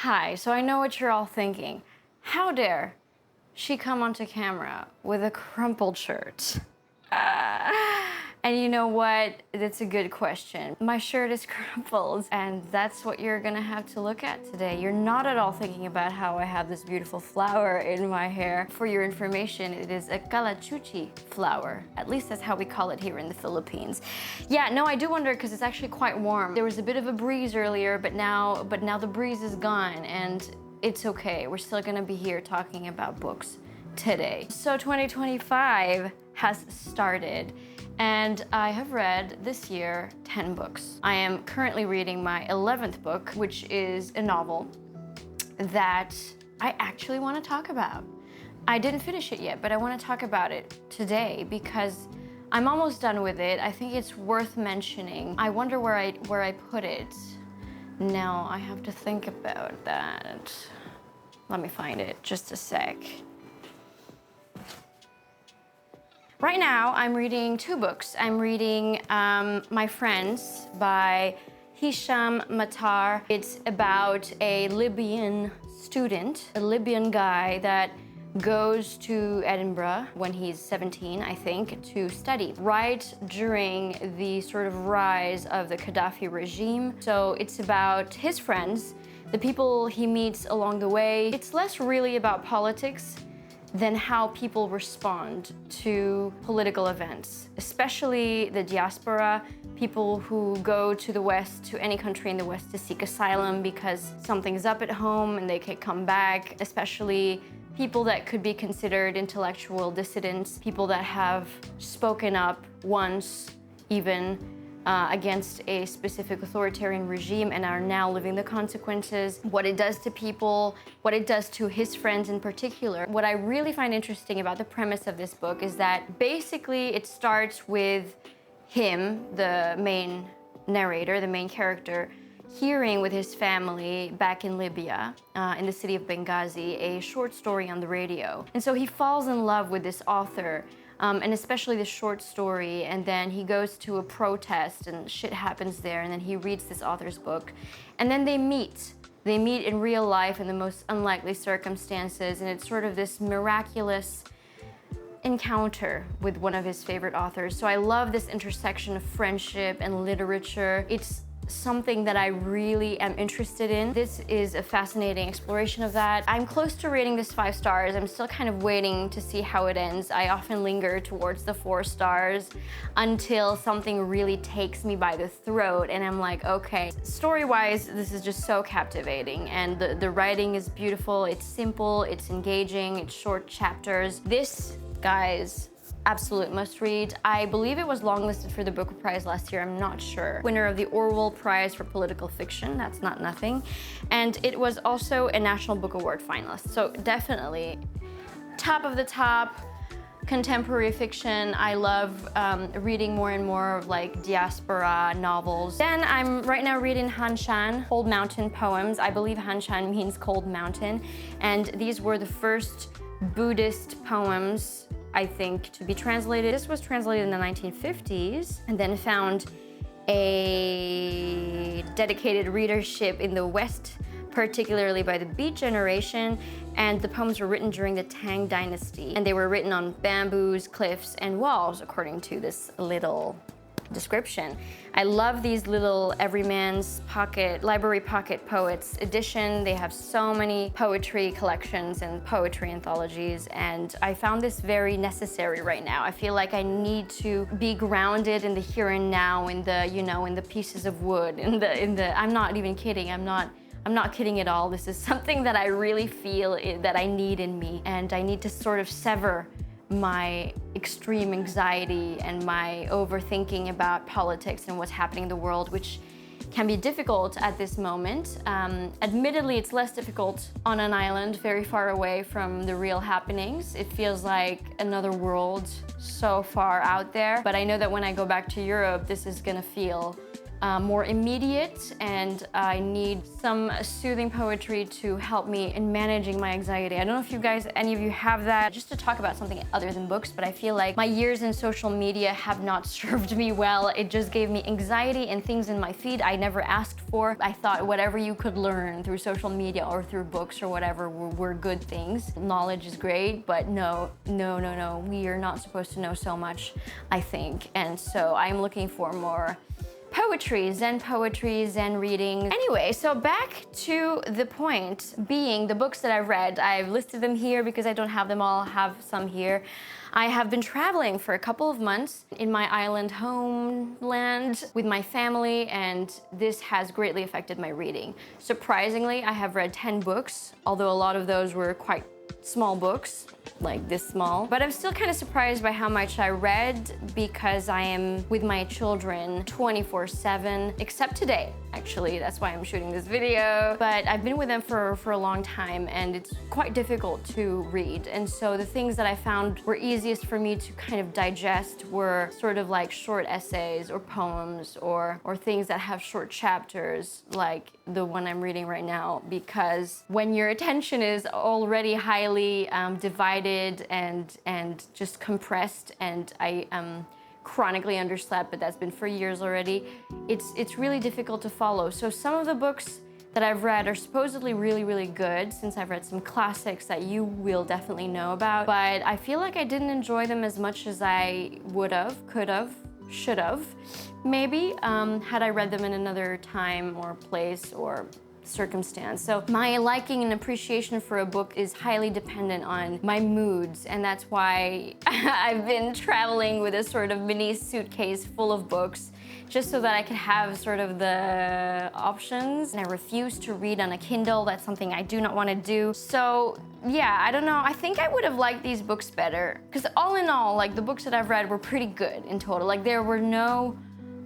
Hi, so I know what you're all thinking. How dare she come onto camera with a crumpled shirt? And you know what? That's a good question. My shirt is crumpled, and that's what you're gonna have to look at today. You're not at all thinking about how I have this beautiful flower in my hair. For your information, it is a calachuchi flower. At least that's how we call it here in the Philippines. Yeah, no, I do wonder because it's actually quite warm. There was a bit of a breeze earlier, but now the breeze is gone, and it's okay. We're still gonna be here talking about books today. So 2025 has started, and I have read this year 10 books. I am currently reading my 11th book, which is a novel that I actually want to talk about. I didn't finish it yet, but I want to talk about it today because I'm almost done with it. I think it's worth mentioning. I wonder where I put it. Now I have to think about that. Let me find it, just a sec. Right now, I'm reading two books. I'm reading My Friends by Hisham Matar. It's about a Libyan student, a Libyan guy that goes to Edinburgh when he's 17, I think, to study, right during the sort of rise of the Gaddafi regime. So it's about his friends, the people he meets along the way. It's less really about politics than how people respond to political events, especially the diaspora, people who go to the West, to any country in the West to seek asylum because something's up at home and they can come back, especially people that could be considered intellectual dissidents, people that have spoken up once even against a specific authoritarian regime and are now living the consequences, what it does to people, what it does to his friends in particular. What I really find interesting about the premise of this book is that basically it starts with him, the main narrator, the main character, hearing with his family back in Libya, in the city of Benghazi, a short story on the radio. And so he falls in love with this author, and especially the short story, and then he goes to a protest and shit happens there, and then he reads this author's book, and then they meet. They meet in real life in the most unlikely circumstances, and it's sort of this miraculous encounter with one of his favorite authors. So I love this intersection of friendship and literature. It's something that I really am interested in. This is a fascinating exploration of that. I'm close to rating this 5 stars. I'm still kind of waiting to see how it ends. I often linger towards the 4 stars until something really takes me by the throat and I'm like, okay. Story-wise, this is just so captivating, and the writing is beautiful, it's simple, it's engaging, it's short chapters. This, guys, absolute must read. I believe it was longlisted for the Booker Prize last year, I'm not sure. Winner of the Orwell Prize for Political Fiction, that's not nothing. And it was also a National Book Award finalist. So definitely top of the top contemporary fiction. I love reading more and more of like diaspora novels. Then I'm right now reading Hanshan, Cold Mountain Poems. I believe Hanshan means cold mountain. And these were the first Buddhist poems, I think, to be translated. This was translated in the 1950s and then found a dedicated readership in the West, particularly by the Beat generation, and the poems were written during the Tang Dynasty, and they were written on bamboos, cliffs, and walls, according to this little description. I love these little Everyman's Pocket, Library Pocket Poets edition. They have so many poetry collections and poetry anthologies, and I found this very necessary right now. I feel like I need to be grounded in the here and now, in the, you know, in the pieces of wood, in the, I'm not even kidding, I'm not kidding at all. This is something that I really feel that I need in me, and I need to sort of sever my extreme anxiety and my overthinking about politics and what's happening in the world, which can be difficult at this moment. Admittedly, it's less difficult on an island very far away from the real happenings. It feels like another world so far out there. But I know that when I go back to Europe, this is gonna feel more immediate, and I need some soothing poetry to help me in managing my anxiety. I don't know if you guys, any of you have that, just to talk about something other than books, but I feel like my years in social media have not served me well. It just gave me anxiety and things in my feed I never asked for. I thought whatever you could learn through social media or through books or whatever were good things. Knowledge is great, but no, we are not supposed to know so much, I think. And so I'm looking for more poetry, Zen reading. Anyway, so back to the point being the books that I've read. I've listed them here because I don't have them all, I have some here. I have been traveling for a couple of months in my island homeland with my family, and this has greatly affected my reading. Surprisingly, I have read 10 books, although a lot of those were quite small books, like this small. But I'm still kind of surprised by how much I read because I am with my children 24/7, except today, actually. That's why I'm shooting this video. But I've been with them for a long time, and it's quite difficult to read. And so the things that I found were easiest for me to kind of digest were sort of like short essays or poems or things that have short chapters, like the one I'm reading right now, because when your attention is already highly divided and just compressed, and I am chronically underslept, but that's been for years already, it's really difficult to follow. So some of the books that I've read are supposedly really good, since I've read some classics that you will definitely know about, but I feel like I didn't enjoy them as much as I would have, could have, should have, maybe, had I read them in another time or place or circumstance. So my liking and appreciation for a book is highly dependent on my moods, and that's why I've been traveling with a sort of mini suitcase full of books, just so that I could have sort of the options. And I refuse to read on a Kindle. That's something I do not want to do. So yeah, I don't know. I think I would have liked these books better, because all in all, like, the books that I've read were pretty good in total. Like, there were no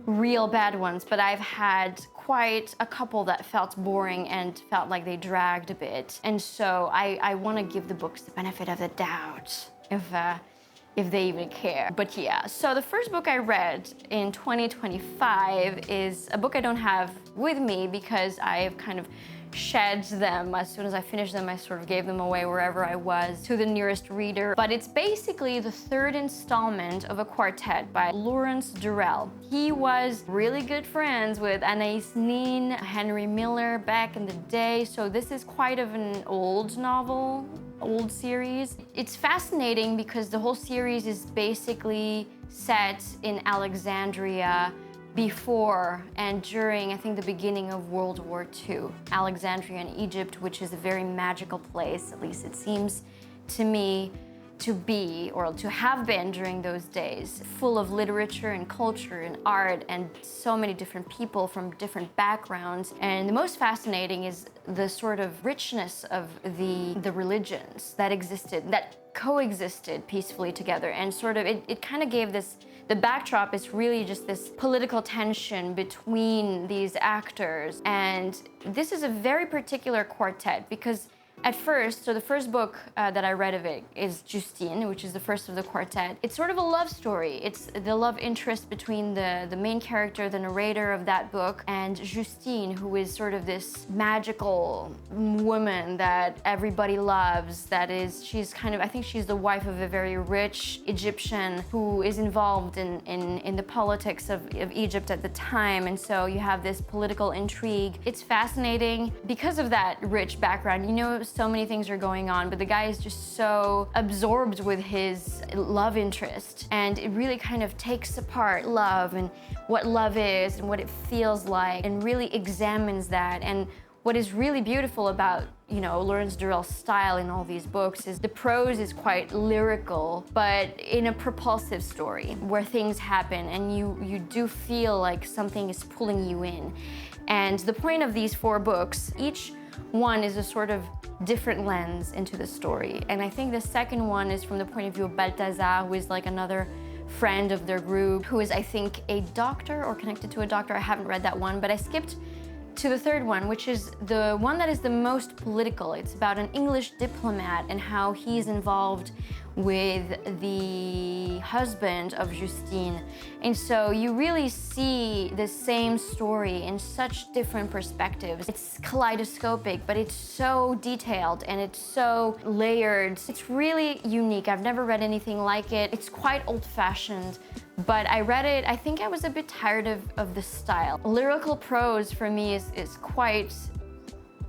real bad ones, but I've had quite a couple that felt boring and felt like they dragged a bit. And so I want to give the books the benefit of the doubt, if they even care. But yeah, so the first book I read in 2025 is a book I don't have with me because I've kind of shed them. As soon as I finished them, I sort of gave them away wherever I was to the nearest reader. But it's basically the third installment of a quartet by Durrell. He was really good friends with Anais Nin, Henry Miller back in the day, so this is quite of an old novel, old series. It's fascinating because the whole series is basically set in Alexandria before and during, I think, the beginning of World War II. Alexandria in Egypt, which is a very magical place, at least it seems to me to be, or to have been during those days, full of literature and culture and art and so many different people from different backgrounds. And the most fascinating is the sort of richness of the religions that existed, that coexisted peacefully together, and sort of it kind of gave this, the backdrop is really just this political tension between these actors. And this is a very particular quartet because at first, so the first book that I read of it is Justine, which is the first of the quartet. It's sort of a love story. It's the love interest between the main character, the narrator of that book, and Justine, who is sort of this magical woman that everybody loves. That is, she's kind of, I think she's the wife of a very rich Egyptian who is involved in the politics of Egypt at the time. And so you have this political intrigue. It's fascinating because of that rich background. You know, so many things are going on, but the guy is just so absorbed with his love interest, and it really kind of takes apart love and what love is and what it feels like, and really examines that. And what is really beautiful about, you know, Durrell's style in all these books is the prose is quite lyrical, but in a propulsive story where things happen and you do feel like something is pulling you in. And the point of these 4 books, each one is a sort of different lens into the story. And I think the second one is from the point of view of Balthazar, who is like another friend of their group, who is, I think, a doctor or connected to a doctor. I haven't read that one, but I skipped to the third one, which is the one that is the most political. It's about an English diplomat and how he's involved with the husband of Justine. And so you really see the same story in such different perspectives. It's kaleidoscopic, but it's so detailed and it's so layered. It's really unique. I've never read anything like it. It's quite old-fashioned, but I read it, I think I was a bit tired of the style. Lyrical prose for me is quite,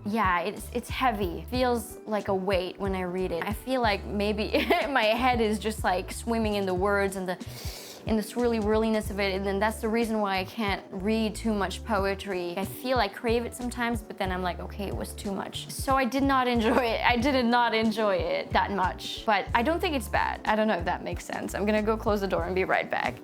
yeah, it's heavy. It feels like a weight when I read it. I feel like maybe my head is just like swimming in the words and the swirly whirliness of it, and then that's the reason why I can't read too much poetry. I feel I crave it sometimes, but then I'm like, okay, it was too much. So I did not enjoy it. I did not enjoy it that much, but I don't think it's bad. I don't know if that makes sense. I'm gonna go close the door and be right back.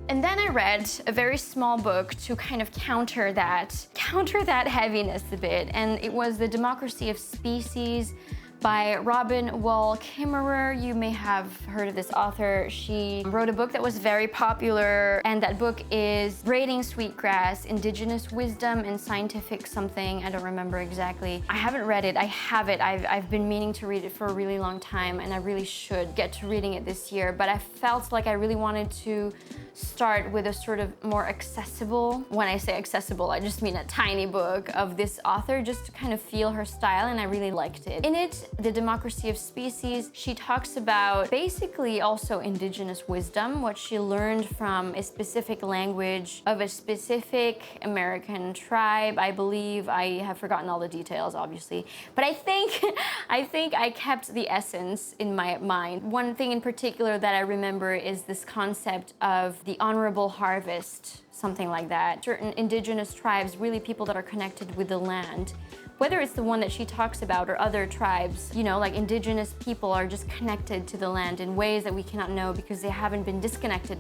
And then I read a very small book to kind of counter that heaviness a bit, and it was The Democracy of Species by Robin Wall Kimmerer. You may have heard of this author. She wrote a book that was very popular, and that book is Braiding Sweetgrass, Indigenous Wisdom and Scientific something. I don't remember exactly. I haven't read it. I have it. I've been meaning to read it for a really long time, and I really should get to reading it this year, but I felt like I really wanted to start with a sort of more accessible, when I say accessible, I just mean a tiny book of this author, just to kind of feel her style, and I really liked it. In it, The Democracy of Species, she talks about basically also indigenous wisdom, what she learned from a specific language of a specific American tribe, I believe. I have forgotten all the details, obviously, but I think I kept the essence in my mind. One thing in particular that I remember is this concept of the honorable harvest, something like that. Certain indigenous tribes, really people that are connected with the land, whether it's the one that she talks about or other tribes, you know, like indigenous people are just connected to the land in ways that we cannot know because they haven't been disconnected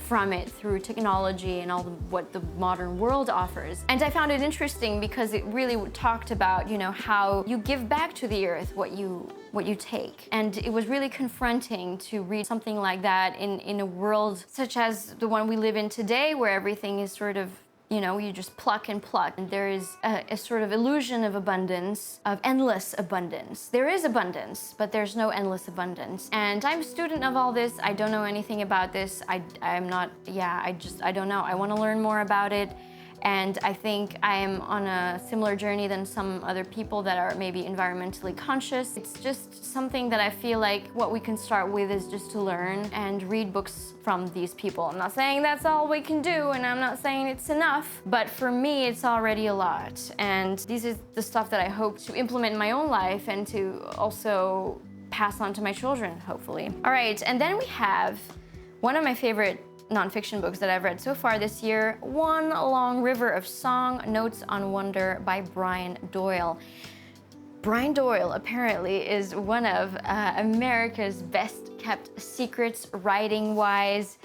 from it through technology and what the modern world offers. And I found it interesting because it really talked about, you know, how you give back to the earth what you take. And it was really confronting to read something like that in a world such as the one we live in today, where everything is sort of, you know, you just pluck and pluck. And there is a sort of illusion of abundance, of endless abundance. There is abundance, but there's no endless abundance. And I'm a student of all this. I don't know anything about this. I don't know. I want to learn more about it. And I think I am on a similar journey than some other people that are maybe environmentally conscious. It's just something that I feel like what we can start with is just to learn and read books from these people. I'm not saying that's all we can do, and I'm not saying it's enough, but for me, it's already a lot. And this is the stuff that I hope to implement in my own life and to also pass on to my children, hopefully. All right, and then we have one of my favorite nonfiction books that I've read so far this year, One Long River of Song, Notes on Wonder by Brian Doyle. Brian Doyle apparently is one of America's best kept secrets writing-wise.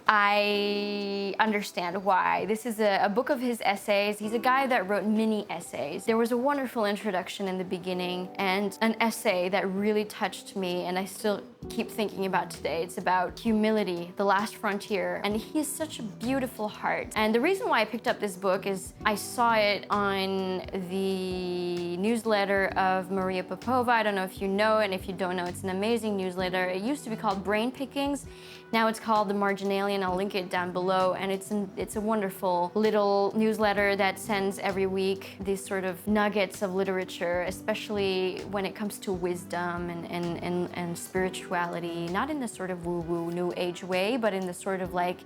I understand why. This is a book of his essays. He's a guy that wrote mini essays. There was a wonderful introduction in the beginning and an essay that really touched me and I still keep thinking about today. It's about humility, the last frontier, and he has such a beautiful heart. And the reason why I picked up this book is I saw it on the newsletter of Maria Popova. I don't know if you know it, and if you don't know, it's an amazing newsletter. It used to be called Brain Pickings. Now it's called The Marginalian. I'll link it down below, and it's a wonderful little newsletter that sends every week these sort of nuggets of literature, especially when it comes to wisdom and spirituality, not in the sort of woo-woo new age way, but in the sort of like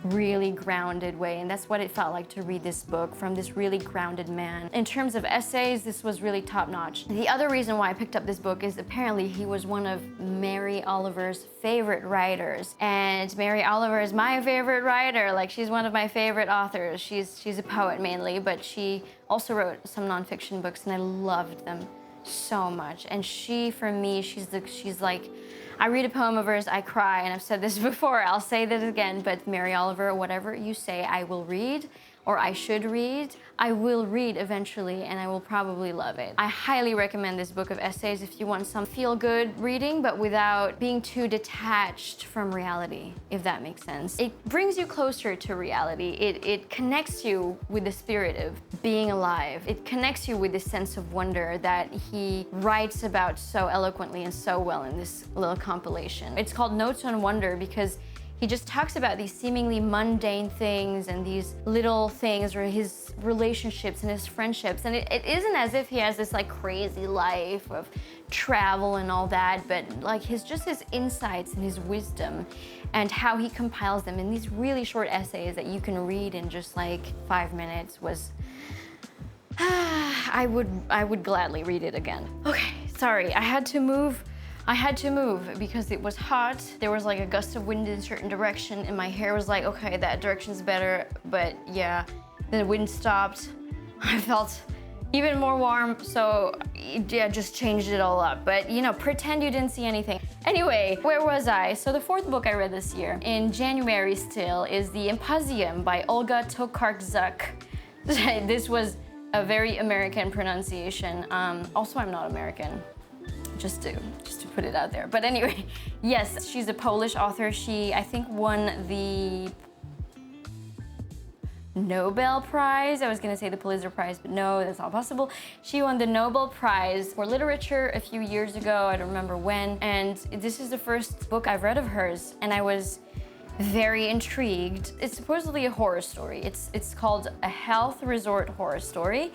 really grounded way. And that's what it felt like to read this book from this really grounded man. In terms of essays, this was really top-notch. The other reason why I picked up this book is apparently he was one of Mary Oliver's favorite writers. And Mary Oliver is my favorite writer. Like, she's one of my favorite authors. She's a poet mainly, but she also wrote some nonfiction books and I loved them so much. And she, for me, she's like, I read a poem of hers, I cry, and I've said this before, I'll say this again, but Mary Oliver, whatever you say, I will read. or I should read, I will read eventually and I will probably love it. I highly recommend this book of essays if you want some feel-good reading, but without being too detached from reality, if that makes sense. It brings you closer to reality. It connects you with the spirit of being alive. It connects you with this sense of wonder that he writes about so eloquently and so well in this little compilation. It's called Notes on Wonder because he just talks about these seemingly mundane things and these little things, or his relationships and his friendships. And it isn't as if he has this like crazy life of travel and all that, but like his insights and his wisdom and how he compiles them in these really short essays that you can read in just like 5 minutes was, I would gladly read it again. Okay, sorry, I had to move because it was hot. There was like a gust of wind in a certain direction and my hair was like, okay, that direction's better, but yeah. Then the wind stopped. I felt even more warm, so yeah, just changed it all up. But you know, pretend you didn't see anything. Anyway, where was I? So the fourth book I read this year, in January still, is The Imposium by Olga Tokarczuk. This was a very American pronunciation. Also, I'm not American. Just to put it out there. But anyway, yes, she's a Polish author. She, I think, won the Nobel Prize. I was gonna say the Pulitzer Prize, but no, that's not possible. She won the Nobel Prize for literature a few years ago. I don't remember when. And this is the first book I've read of hers, and I was very intrigued. It's supposedly a horror story. It's called a health resort horror story.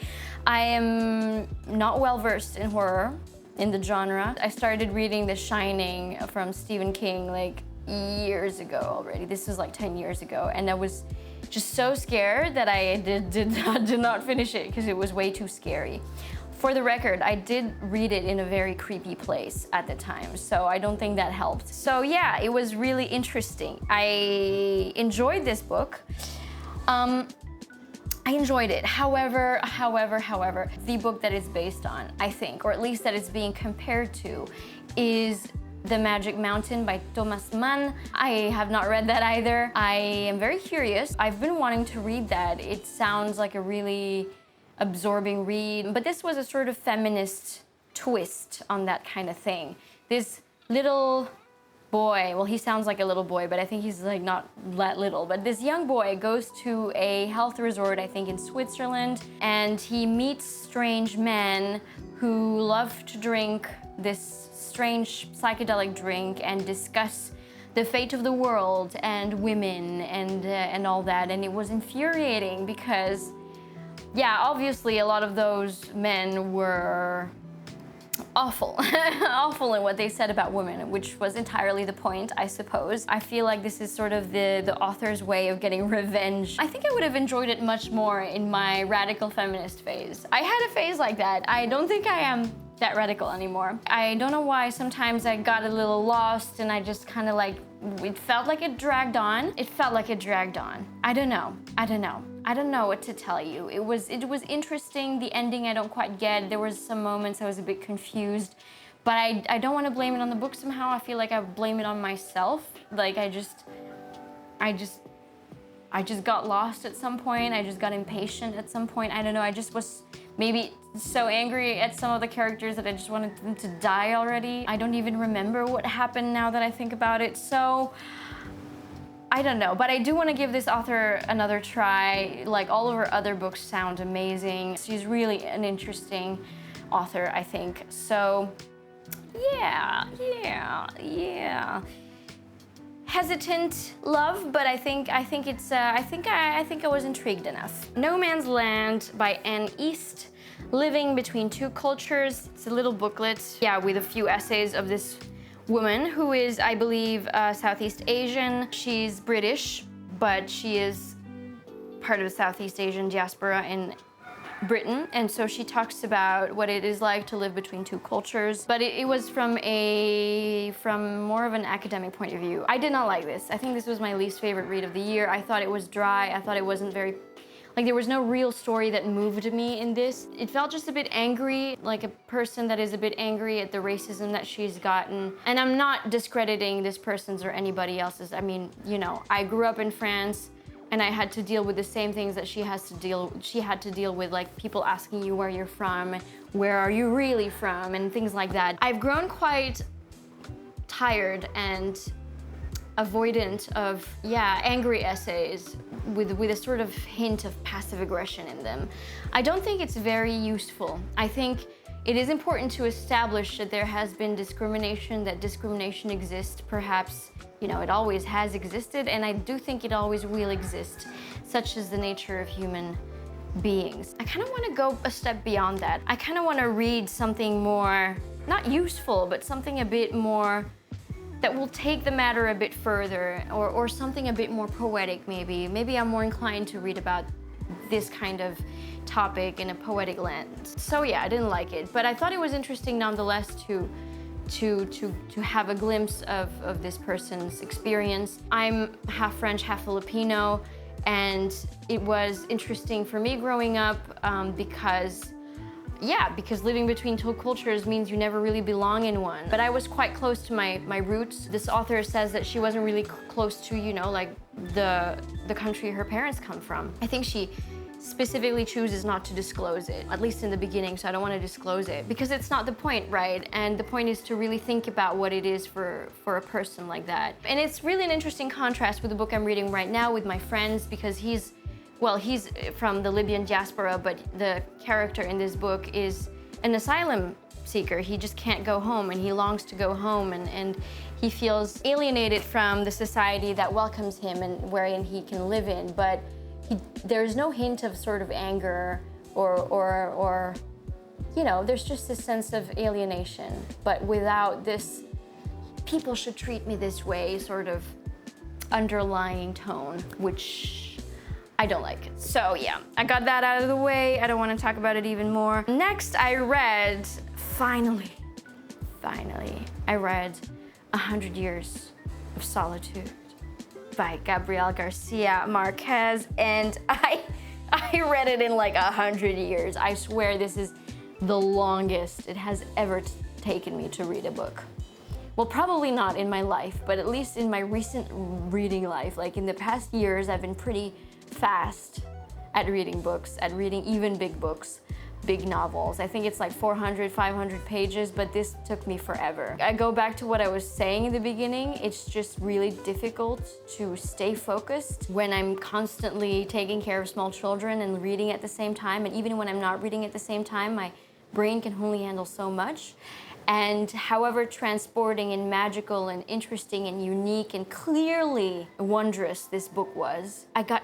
I am not well versed in horror, in the genre. I started reading The Shining from Stephen King like years ago already. This was like 10 years ago, and I was just so scared that I did not finish it because it was way too scary. For the record, I did read it in a very creepy place at the time, so I don't think that helped. So yeah, it was really interesting. I enjoyed this book. I enjoyed it. However, the book that it's based on, I think, or at least that it's being compared to, is The Magic Mountain by Thomas Mann. I have not read that either. I am very curious. I've been wanting to read that. It sounds like a really absorbing read, but this was a sort of feminist twist on that kind of thing. This little boy, well, he sounds like a little boy, but I think he's like not that little, but this young boy goes to a health resort, I think in Switzerland, and he meets strange men who love to drink this strange psychedelic drink and discuss the fate of the world and women and all that. And it was infuriating because, yeah, obviously a lot of those men were awful, awful in what they said about women, which was entirely the point, I suppose. I feel like this is sort of the author's way of getting revenge. I think I would have enjoyed it much more in my radical feminist phase. I had a phase like that. I don't think I am that radical anymore. I don't know why sometimes I got a little lost and I just kind of like, it felt like it dragged on. It felt like it dragged on. I don't know what to tell you. It was interesting. The ending I don't quite get. There was some moments I was a bit confused, but I don't want to blame it on the book somehow. I feel like I blame it on myself. Like I just got lost at some point. I just got impatient at some point. I don't know. I just was maybe so angry at some of the characters that I just wanted them to die already. I don't even remember what happened now that I think about it. So I don't know, but I do want to give this author another try. Like all of her other books sound amazing. She's really an interesting author, I think. So yeah. Hesitant love, but I think I was intrigued enough. No Man's Land by Anne East. Living Between Two Cultures. It's a little booklet, yeah, with a few essays of this woman who is, I believe, Southeast Asian. She's British, but she is part of the Southeast Asian diaspora in Britain, and so she talks about what it is like to live between two cultures, but it was from more of an academic point of view. I did not like this. I think this was my least favorite read of the year. I thought it was dry. I thought it wasn't very, like there was no real story that moved me in this. It felt just a bit angry, like a person that is a bit angry at the racism that she's gotten. And I'm not discrediting this person's or anybody else's. I mean, you know, I grew up in France. and I had to deal with the same things that she had to deal with, like people asking you where you're from, where are you really from, and things like that. I've grown quite tired and avoidant of, angry essays with a sort of hint of passive aggression in them. I don't think it's very useful. I think it is important to establish that there has been discrimination, that discrimination exists. Perhaps, it always has existed, and I do think it always will exist. Such is the nature of human beings. I kind of want to go a step beyond that. I kind of want to read something more, not useful, but something a bit more that will take the matter a bit further, or something a bit more poetic maybe. Maybe I'm more inclined to read about this kind of topic in a poetic lens. So yeah, I didn't like it, but I thought it was interesting nonetheless to have a glimpse of this person's experience. I'm half French, half Filipino, and it was interesting for me growing up because living between two cultures means you never really belong in one. But I was quite close to my roots. This author says that she wasn't really close to, like the country her parents come from. I think she specifically chooses not to disclose it, at least in the beginning, so I don't want to disclose it, because it's not the point, right? And the point is to really think about what it is for a person like that. And it's really an interesting contrast with the book I'm reading right now with my friends, because he's from the Libyan diaspora, but the character in this book is an asylum seeker. He just can't go home, and he longs to go home, and he feels alienated from the society that welcomes him and wherein he can live in. But there's no hint of sort of anger or there's just this sense of alienation, but without this people should treat me this way sort of underlying tone, which I don't like. So yeah, I got that out of the way. I don't want to talk about it even more. Next, I read, finally, I read 100 Years of Solitude by Gabriel Garcia Marquez, and I read it in like 100 years. I swear this is the longest it has ever taken me to read a book. Well, probably not in my life, but at least in my recent reading life. Like in the past years, I've been pretty fast at reading books, at reading even big books, big novels. I think it's like 400, 500 pages, but this took me forever. I go back to what I was saying in the beginning. It's just really difficult to stay focused when I'm constantly taking care of small children and reading at the same time. And even when I'm not reading at the same time, my brain can only handle so much. And however transporting and magical and interesting and unique and clearly wondrous this book was, I got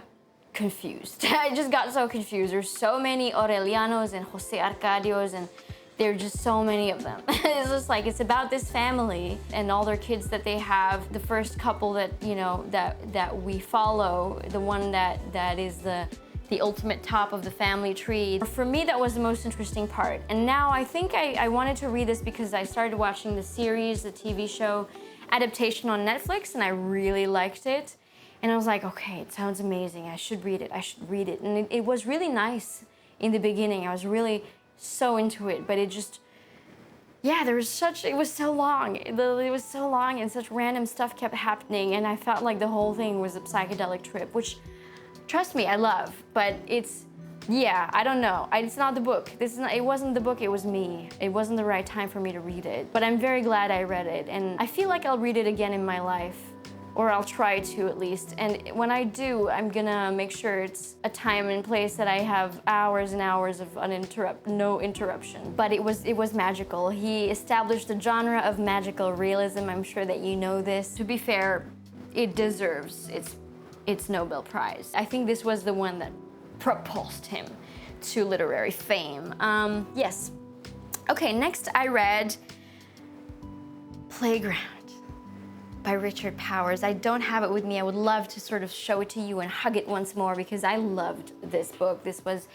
confused. I just got so confused. There's so many Aurelianos and Jose Arcadios, and there are just so many of them. It's just like, it's about this family and all their kids that they have. The first couple that, that we follow, the one that is the ultimate top of the family tree. For me, that was the most interesting part. And now I think I wanted to read this because I started watching the series, the TV show adaptation on Netflix, and I really liked it. And I was like, okay, it sounds amazing. I should read it. And it was really nice in the beginning. I was really so into it, but it just, it was so long. It was so long and such random stuff kept happening, and I felt like the whole thing was a psychedelic trip, which, trust me, I love, but I don't know. It's not the book. It wasn't the book, it was me. It wasn't the right time for me to read it, but I'm very glad I read it, and I feel like I'll read it again in my life. Or I'll try to, at least. And when I do, I'm gonna make sure it's a time and place that I have hours and hours of no interruption. But it was magical. He established the genre of magical realism. I'm sure that you know this. To be fair, it deserves its Nobel Prize. I think this was the one that propulsed him to literary fame. Yes. Okay, next I read Playground by Richard Powers. I don't have it with me. I would love to sort of show it to you and hug it once more because I loved this book. This was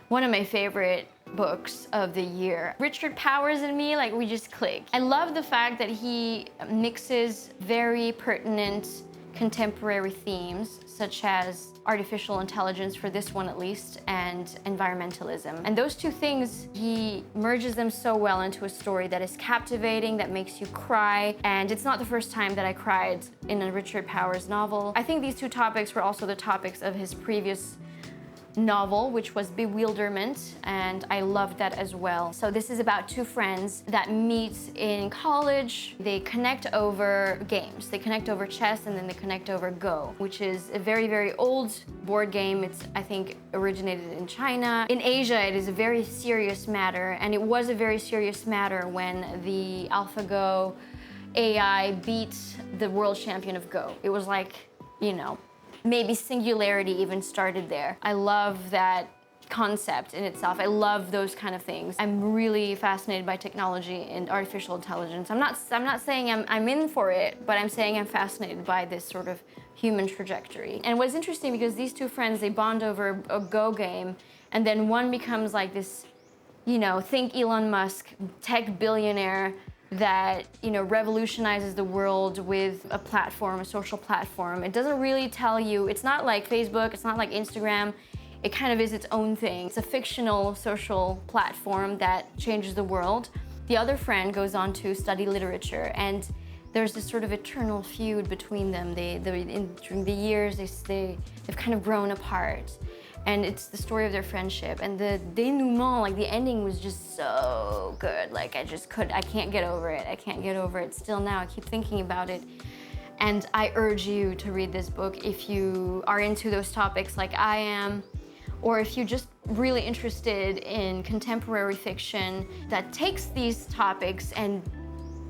one of my favorite books of the year. Richard Powers and me, we just clicked. I love the fact that he mixes very pertinent contemporary themes, such as artificial intelligence, for this one at least, and environmentalism. And those two things, he merges them so well into a story that is captivating, that makes you cry. And it's not the first time that I cried in a Richard Powers novel. I think these two topics were also the topics of his previous novel, which was Bewilderment, and I loved that as well. So this is about two friends that meet in college. They connect over games. They connect over chess, and then they connect over Go, which is a very, very old board game. It's, I think, originated in China. In Asia, it is a very serious matter, and it was a very serious matter when the AlphaGo AI beat the world champion of Go. It was like, you know, maybe singularity even started there. I love that concept in itself. I love those kind of things. I'm really fascinated by technology and artificial intelligence. I'm not saying I'm in for it, but I'm saying I'm fascinated by this sort of human trajectory. And what's interesting, because these two friends, they bond over a Go game, and then one becomes like this, you know, think Elon Musk, tech billionaire that, you know, revolutionizes the world with a platform, a social platform. It doesn't really tell you, it's not like Facebook, it's not like Instagram. It kind of is its own thing. It's a fictional social platform that changes the world. The other friend goes on to study literature, and there's this sort of eternal feud between them. During the years, they've kind of grown apart. And it's the story of their friendship. And the denouement, like the ending, was just so good. Like I can't get over it. I can't get over it still now. I keep thinking about it. And I urge you to read this book if you are into those topics like I am, or if you're just really interested in contemporary fiction that takes these topics and,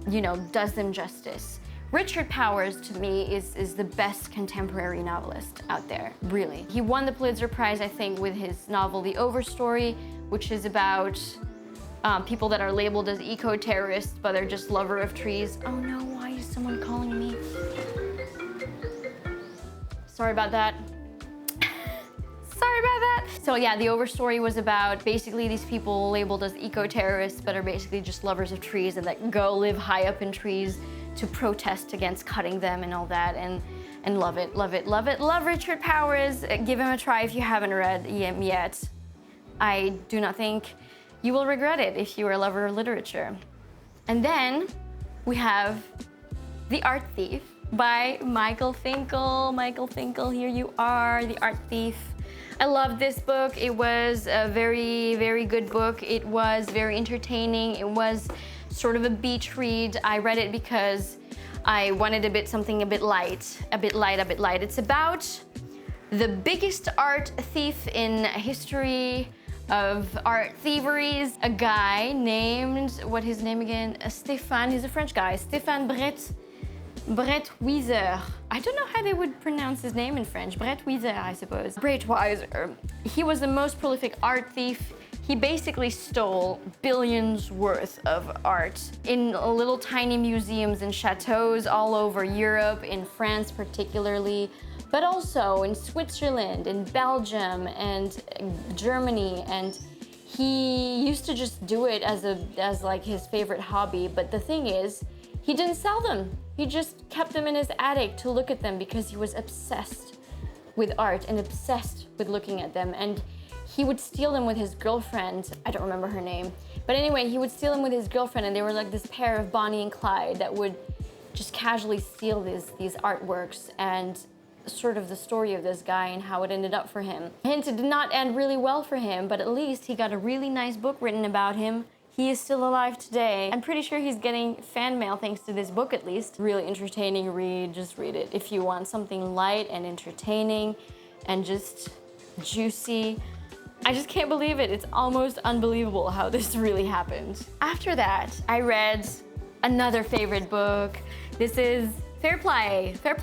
you know, does them justice. Richard Powers, to me, is the best contemporary novelist out there, really. He won the Pulitzer Prize, I think, with his novel The Overstory, which is about people that are labeled as eco-terrorists, but they're just lover of trees. Oh no, why is someone calling me? Sorry about that. Sorry about that. So yeah, The Overstory was about basically these people labeled as eco-terrorists, but are basically just lovers of trees and that go live high up in trees to protest against cutting them and all that, and love it, love it, love it. Love Richard Powers. Give him a try if you haven't read him yet. I do not think you will regret it if you are a lover of literature. And then we have The Art Thief by Michael Finkel. Michael Finkel, here you are, The Art Thief. I love this book. It was a very, very good book. It was very entertaining. It was sort of a beach read. I read it because I wanted something a bit light. It's about the biggest art thief in history of art thieveries. A guy named, what his name again? Stéphane, he's a French guy. Stéphane Brettwieser. I don't know how they would pronounce his name in French. Brettwieser, I suppose. Brettwieser. He was the most prolific art thief. He basically stole billions worth of art in little tiny museums and chateaus all over Europe, in France particularly, but also in Switzerland, in Belgium, and Germany. And he used to just do it as like his favorite hobby. But the thing is, he didn't sell them. He just kept them in his attic to look at them because he was obsessed with art and obsessed with looking at them. And he would steal them with his girlfriend. I don't remember her name. But anyway, he would steal them with his girlfriend, and they were like this pair of Bonnie and Clyde that would just casually steal these artworks, and sort of the story of this guy and how it ended up for him. Hence, it did not end really well for him, but at least he got a really nice book written about him. He is still alive today. I'm pretty sure he's getting fan mail thanks to this book, at least. Really entertaining read. Just read it if you want something light and entertaining and just juicy. I just can't believe it. It's almost unbelievable how this really happened. After that, I read another favorite book. This is Fair Play by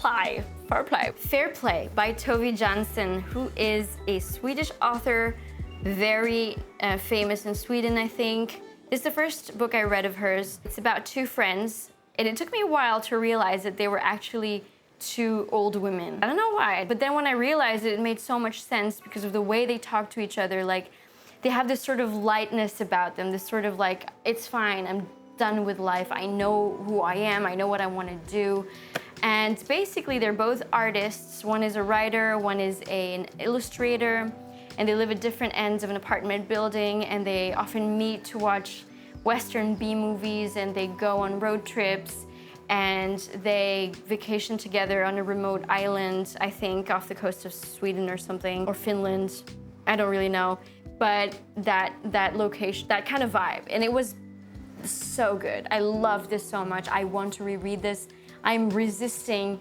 Tove Jansson, who is a Swedish author, very famous in Sweden, I think. This is the first book I read of hers. It's about two friends, and it took me a while to realize that they were actually two old women. I don't know why, but then when I realized it, it made so much sense because of the way they talk to each other. Like, they have this sort of lightness about them, this sort of like, it's fine, I'm done with life, I know who I am, I know what I want to do. And basically they're both artists. One is a writer, one is an illustrator, and they live at different ends of an apartment building, and they often meet to watch Western B-movies, and they go on road trips, and they vacation together on a remote island, I think off the coast of Sweden or something, or Finland. I don't really know, but that location, that kind of vibe. And it was so good. I love this so much. I want to reread this. I'm resisting.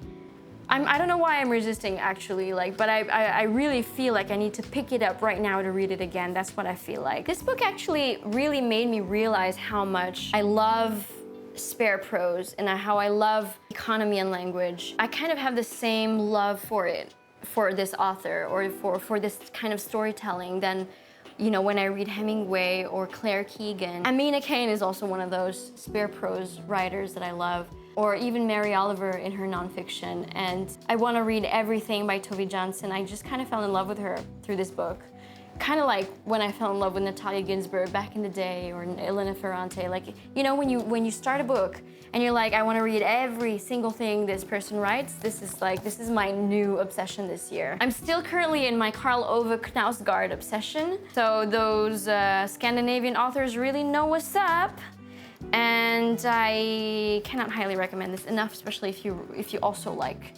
I don't know why I'm resisting actually, but I really feel like I need to pick it up right now to read it again. That's what I feel like. This book actually really made me realize how much I love spare prose and how I love economy and language. I kind of have the same love for it, for this author, or for this kind of storytelling than, when I read Hemingway or Claire Keegan. Amina Kane is also one of those spare prose writers that I love, or even Mary Oliver in her nonfiction. And I want to read everything by Tove Jansson. I just kind of fell in love with her through this book. Kind of like when I fell in love with Natalia Ginsburg back in the day, or Elena Ferrante. When you start a book and you're like, I want to read every single thing this person writes, this is my new obsession this year. I'm still currently in my Karl Ove Knausgaard obsession. So those Scandinavian authors really know what's up. And I cannot highly recommend this enough, especially if you also like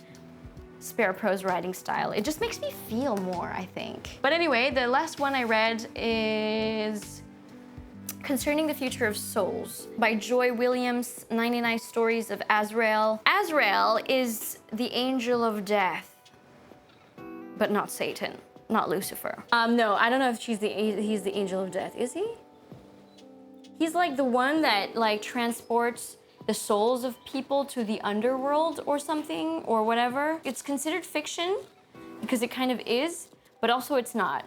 spare prose writing style. It just makes me feel more, I think. But anyway, the last one I read is Concerning the Future of Souls by Joy Williams, 99 Stories of Azrael. Azrael is the angel of death, but not Satan, not Lucifer. No, I don't know if he's the angel of death. Is he? He's like the one that transports the souls of people to the underworld or something, or whatever. It's considered fiction because it kind of is, but also it's not.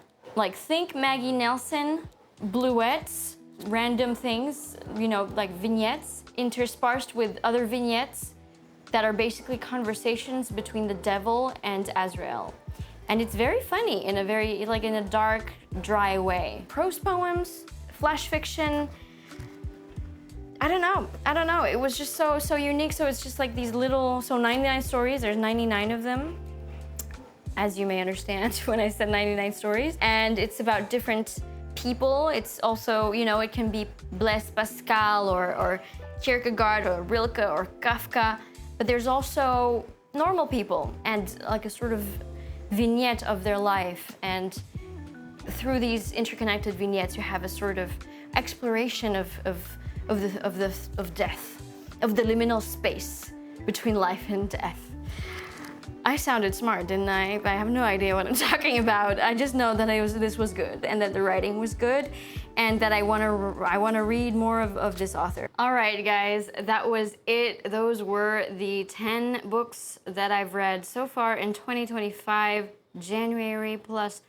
Think Maggie Nelson, bluettes, random things, like vignettes, interspersed with other vignettes that are basically conversations between the devil and Azrael. And it's very funny in a dark, dry way. Prose poems, flash fiction, I don't know. It was just so unique. So it's just these little, 99 stories, there's 99 of them, as you may understand when I said 99 stories. And it's about different people. It's also, it can be Blaise Pascal or Kierkegaard or Rilke or Kafka, but there's also normal people and a sort of vignette of their life. And through these interconnected vignettes, you have a sort of exploration of death, of the liminal space between life and death. I sounded smart, didn't I? I have no idea what I'm talking about. I just know that this was good, and that the writing was good, and that I want to read more of this author. All right, guys, that was it. Those were the 10 books that I've read so far in 2025, January plus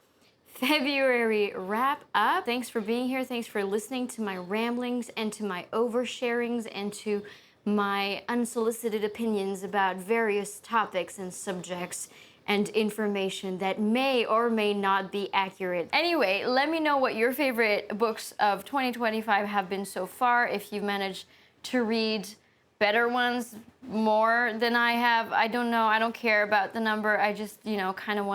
February wrap up. Thanks for being here. Thanks for listening to my ramblings and to my oversharings and to my unsolicited opinions about various topics and subjects and information that may or may not be accurate. Anyway, let me know what your favorite books of 2025 have been so far. If you've managed to read better ones, more than I have, I don't know. I don't care about the number. I just, kind of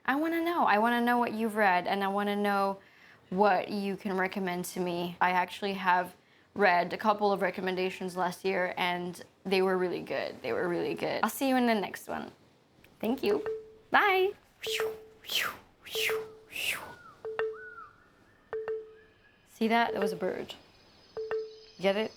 I want to know. I want to know what you've read, and I want to know what you can recommend to me. I actually have read a couple of recommendations last year, and they were really good. I'll see you in the next one. Thank you. Bye. See that? That was a bird. Get it?